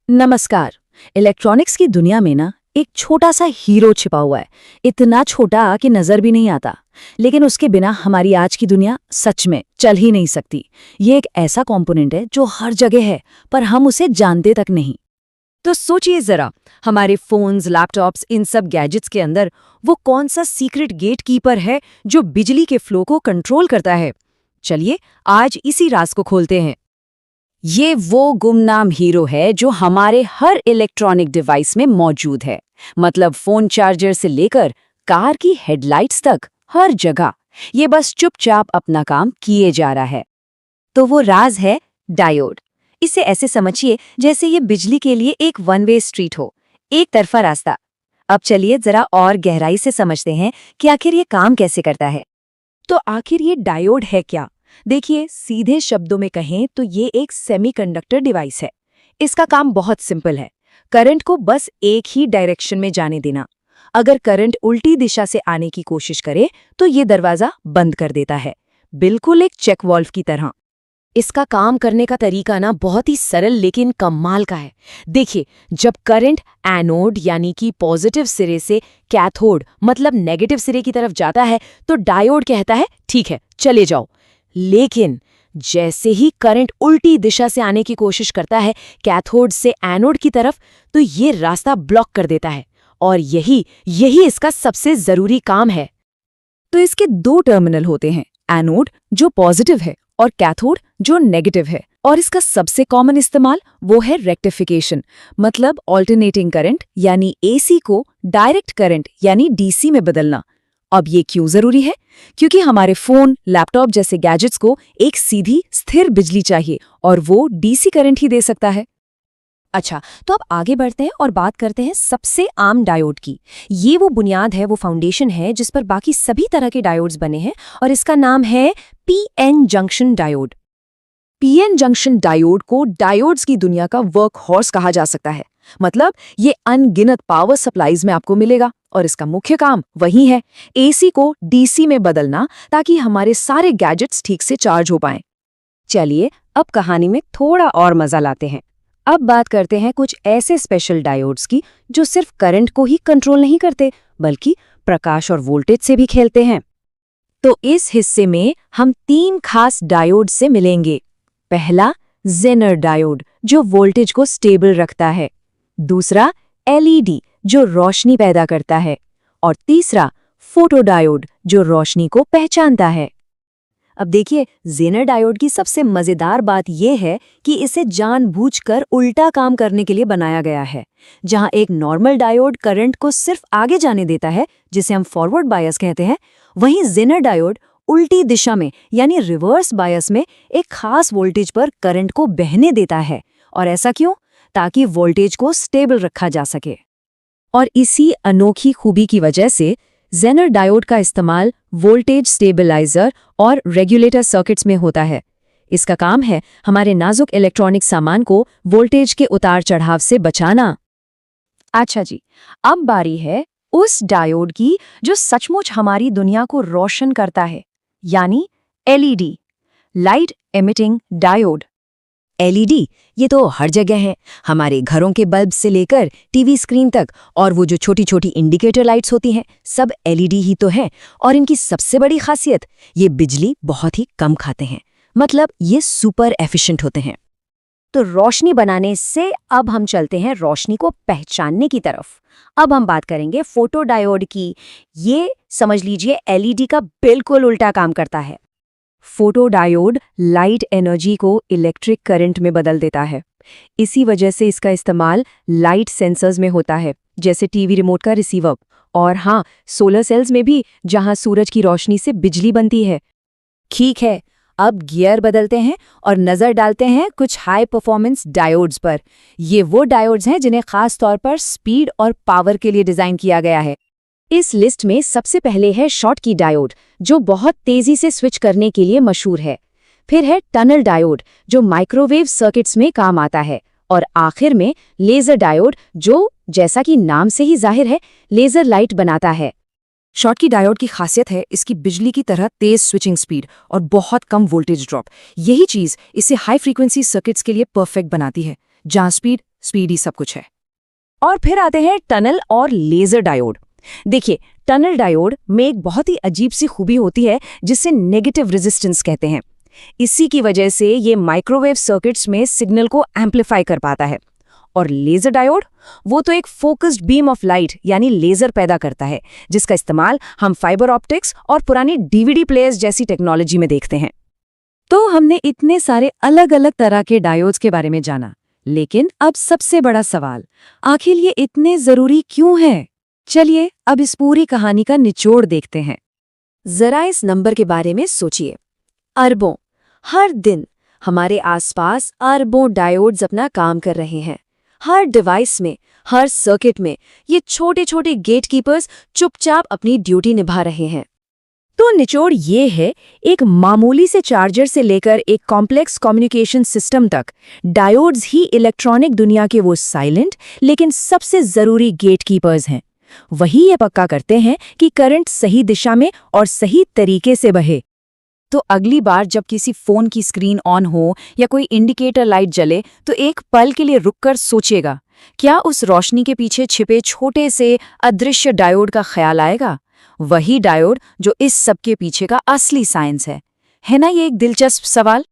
नमस्कार। इलेक्ट्रॉनिक्स की दुनिया में ना एक छोटा सा हीरो छिपा हुआ है। इतना छोटा कि नजर भी नहीं आता, लेकिन उसके बिना हमारी आज की दुनिया सच में चल ही नहीं सकती। ये एक ऐसा कंपोनेंट है जो हर जगह है, पर हम उसे जानते तक नहीं। तो सोचिए जरा, हमारे फोन्स, लैपटॉप्स, इन सब गैजेट्स के अंदर वो कौन सा सीक्रेट गेट कीपर है जो बिजली के फ्लो को कंट्रोल करता है। चलिए आज इसी राज को खोलते हैं। ये वो गुमनाम हीरो है जो हमारे हर इलेक्ट्रॉनिक डिवाइस में मौजूद है। मतलब फोन चार्जर से लेकर कार की हेडलाइट्स तक, हर जगह ये बस चुपचाप अपना काम किए जा रहा है। तो वो राज है डायोड। इसे ऐसे समझिए जैसे ये बिजली के लिए एक वन वे स्ट्रीट हो, एक तरफा रास्ता। अब चलिए जरा और गहराई से समझते हैं कि आखिर ये काम कैसे करता है। तो आखिर ये डायोड है क्या? देखिए, सीधे शब्दों में कहें तो ये एक सेमीकंडक्टर डिवाइस है। इसका काम बहुत सिंपल है, करंट को बस एक ही डायरेक्शन में जाने देना। अगर करंट उल्टी दिशा से आने की कोशिश करे तो ये दरवाजा बंद कर देता है, बिल्कुल एक चेक वॉल्व की तरह। इसका काम करने का तरीका ना बहुत ही सरल लेकिन कमाल का है। देखिए, जब करंट एनोड यानी कि पॉजिटिव सिरे से कैथोड मतलब नेगेटिव सिरे की तरफ जाता है तो डायोड कहता है ठीक है चले जाओ। लेकिन जैसे ही करंट उल्टी दिशा से आने की कोशिश करता है कैथोड से एनोड की तरफ, तो ये रास्ता ब्लॉक कर देता है। और यही इसका सबसे जरूरी काम है। तो इसके दो टर्मिनल होते हैं, एनोड जो पॉजिटिव है और कैथोड जो नेगेटिव है। और इसका सबसे कॉमन इस्तेमाल वो है रेक्टिफिकेशन, मतलब ऑल्टरनेटिंग करंट यानी एसी को डायरेक्ट करंट यानी डीसी में बदलना। अब ये क्यों जरूरी है? क्योंकि हमारे फोन, लैपटॉप जैसे गैजेट्स को एक सीधी स्थिर बिजली चाहिए और वो डीसी करंट ही दे सकता है। अच्छा, तो अब आगे बढ़ते हैं और बात करते हैं सबसे आम डायोड की। ये वो बुनियाद है, वो फाउंडेशन है जिस पर बाकी सभी तरह के डायोड्स बने हैं, और इसका नाम है PN junction diode. PN junction diode को डायोड्स की दुनिया का वर्क हॉर्स कहा जा सकता है। मतलब ये अनगिनत पावर सप्लाईज में आपको मिलेगा और इसका मुख्य काम वही है, एसी को डीसी में बदलना ताकि हमारे सारे गैजेट्स ठीक से चार्ज हो पाएं। चलिए अब कहानी में थोड़ा और मजा लाते हैं। अब बात करते हैं कुछ ऐसे स्पेशल डायोड्स की जो सिर्फ करंट को ही कंट्रोल नहीं करते बल्कि प्रकाश और वोल्टेज से भी खेलते हैं। तो इस हिस्से में हम 3 खास डायोड से मिलेंगे। पहला, जेनर डायोड जो वोल्टेज को स्टेबल रखता है। दूसरा, एलईडी जो रोशनी पैदा करता है। और तीसरा, फोटोडायोड जो रोशनी को पहचानता है। अब देखिए, जेनर डायोड की सबसे मजेदार बात यह है कि इसे जानबूझकर उल्टा काम करने के लिए बनाया गया है। जहां एक नॉर्मल डायोड करंट को सिर्फ आगे जाने देता है, जिसे हम फॉरवर्ड बायस कहते हैं, वहीं जेनर डायोड उल्टी दिशा में यानी रिवर्स बायस में एक खास वोल्टेज पर करंट को बहने देता है। और ऐसा क्यों? ताकि वोल्टेज को स्टेबल रखा जा सके। और इसी अनोखी खूबी की वजह से जेनर डायोड का इस्तेमाल वोल्टेज स्टेबलाइजर और रेगुलेटर सर्किट्स में होता है। इसका काम है हमारे नाजुक इलेक्ट्रॉनिक सामान को वोल्टेज के उतार चढ़ाव से बचाना। अच्छा जी, अब बारी है उस डायोड की जो सचमुच हमारी दुनिया को रोशन करता है, यानी LED, light emitting diode. LED ये तो हर जगह है, हमारे घरों के बल्ब से लेकर टीवी स्क्रीन तक, और वो जो छोटी छोटी इंडिकेटर लाइट्स होती हैं सब एलईडी ही तो हैं। और इनकी सबसे बड़ी खासियत, ये बिजली बहुत ही कम खाते हैं, मतलब ये सुपर एफिशिएंट होते हैं। तो रोशनी बनाने से अब हम चलते हैं रोशनी को पहचानने की तरफ। अब हम बात करेंगे फोटोडायोड की। ये समझ लीजिए एलईडी का बिल्कुल उल्टा काम करता है। फोटोडायोड लाइट एनर्जी को इलेक्ट्रिक करंट में बदल देता है। इसी वजह से इसका इस्तेमाल लाइट सेंसर्स में होता है, जैसे टीवी रिमोट का रिसीवर, और हाँ, सोलर सेल्स में भी, जहां सूरज की रोशनी से बिजली बनती है। ठीक है, अब गियर बदलते हैं और नजर डालते हैं कुछ हाई परफॉर्मेंस डायोड्स पर। ये वो डायोड्स हैं जिन्हें खास तौर पर स्पीड और पावर के लिए डिजाइन किया गया है। इस लिस्ट में सबसे पहले है शॉटकी डायोड जो बहुत तेजी से स्विच करने के लिए मशहूर है। फिर है टनल डायोड जो माइक्रोवेव सर्किट्स में काम आता है। और आखिर में लेजर डायोड जो, जैसा कि नाम से ही जाहिर है, लेजर लाइट बनाता है। शॉटकी डायोड की खासियत है इसकी बिजली की तरह तेज स्विचिंग स्पीड और बहुत कम वोल्टेज ड्रॉप। यही चीज इसे हाई फ्रीक्वेंसी सर्किट्स के लिए परफेक्ट बनाती है, जहां स्पीड स्पीड ही सब कुछ है। और फिर आते हैं टनल और लेजर डायोड। देखिए, टनल डायोड में एक बहुत ही अजीब सी खूबी होती है जिसे नेगेटिव रेजिस्टेंस कहते हैं। इसी की वजह से ये माइक्रोवेव सर्किट्स में सिग्नल को एम्पलीफाई कर पाता है। और लेजर डायोड, वो तो एक फोकस्ड बीम ऑफ लाइट यानी लेजर पैदा करता है, जिसका इस्तेमाल हम फाइबर ऑप्टिक्स और पुरानी डीवीडी प्लेयर्स जैसी टेक्नोलॉजी में देखते हैं। तो हमने इतने सारे अलग अलग तरह के डायोड्स के बारे में जाना, लेकिन अब सबसे बड़ा सवाल, आखिर ये इतने जरूरी क्यों हैं? चलिए अब इस पूरी कहानी का निचोड़ देखते हैं। जरा इस नंबर के बारे में सोचिए, अरबों। हर दिन हमारे आसपास अरबों डायोड्स अपना काम कर रहे हैं। हर डिवाइस में, हर सर्किट में ये छोटे छोटे गेटकीपर्स चुपचाप अपनी ड्यूटी निभा रहे हैं। तो निचोड़ ये है, एक मामूली से चार्जर से लेकर एक कॉम्प्लेक्स कम्युनिकेशन सिस्टम तक, डायोड्स ही इलेक्ट्रॉनिक दुनिया के वो साइलेंट लेकिन सबसे जरूरी गेटकीपर्स हैं। वही ये पक्का करते हैं कि करंट सही दिशा में और सही तरीके से बहे। तो अगली बार जब किसी फोन की स्क्रीन ऑन हो या कोई इंडिकेटर लाइट जले, तो एक पल के लिए रुककर सोचिएगा, क्या उस रोशनी के पीछे छिपे छोटे से अदृश्य डायोड का ख्याल आएगा? वही डायोड जो इस सब के पीछे का असली साइंस है ना? ये एक दिलचस्प सवाल।